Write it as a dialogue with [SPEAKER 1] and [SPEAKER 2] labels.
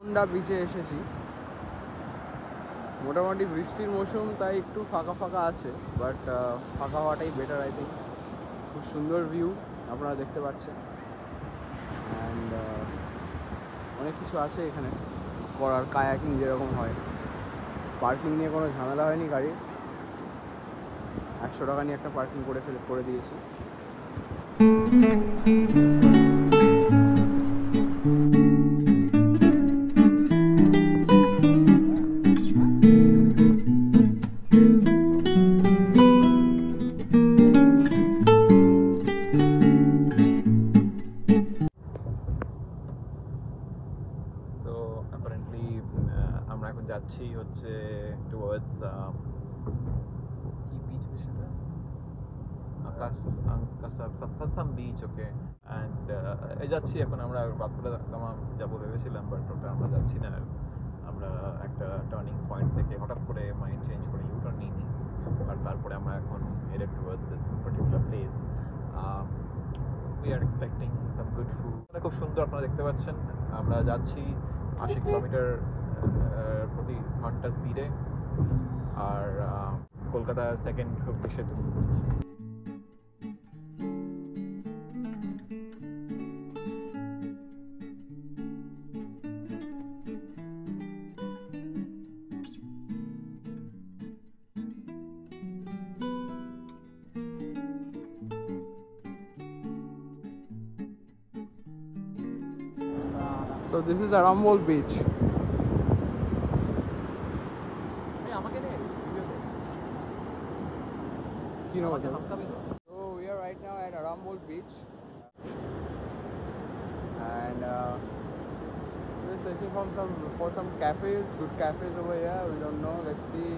[SPEAKER 1] Honda বিচে এসেছি। মোটামুটি বৃষ্টির মৌসুম, তাই একটু ফাঁকা ফাঁকা আছে, বাট ফাঁকা হওয়াটাই বেটার আই থিঙ্ক। খুব সুন্দর ভিউ আপনারা দেখতে পাচ্ছেন, অ্যান্ড অনেক কিছু আছে এখানে করার, কায়াকিং যেরকম হয়। পার্কিং নিয়ে কোনো ঝামেলা হয়নি গাড়ির, 100 টাকা নিয়ে একটা পার্কিং করে দিয়েছি।
[SPEAKER 2] আমরা এখন যাচ্ছি হচ্ছে টুয়ার্ডস কি বিচ সেটা, সাম বিচ। ওকে, অ্যান্ড যাচ্ছি এখন আমরা। বাসপুরা যাবো ভেবেছিলাম, বাট ওটা আমরা যাচ্ছি না। আমরা একটা টার্নিং পয়েন্ট থেকে হঠাৎ করে মাইন্ড চেঞ্জ করে ইউটার্ন নিই, আর তারপরে আমরা এখন headed towards this particular place. We are expecting some good food. খুব সুন্দর, আপনারা দেখতে পাচ্ছেন। আমরা যাচ্ছি 80 কিলোমিটার প্রতি ঘন্টা স্পিডে, আর কলকাতার সেকেন্ড হুগলি সেতু।
[SPEAKER 1] So this is Arambol beach. You know what? So we are right now at Arambol beach, and we're searching for some cafes, good cafes over here. We don't know. Let's see.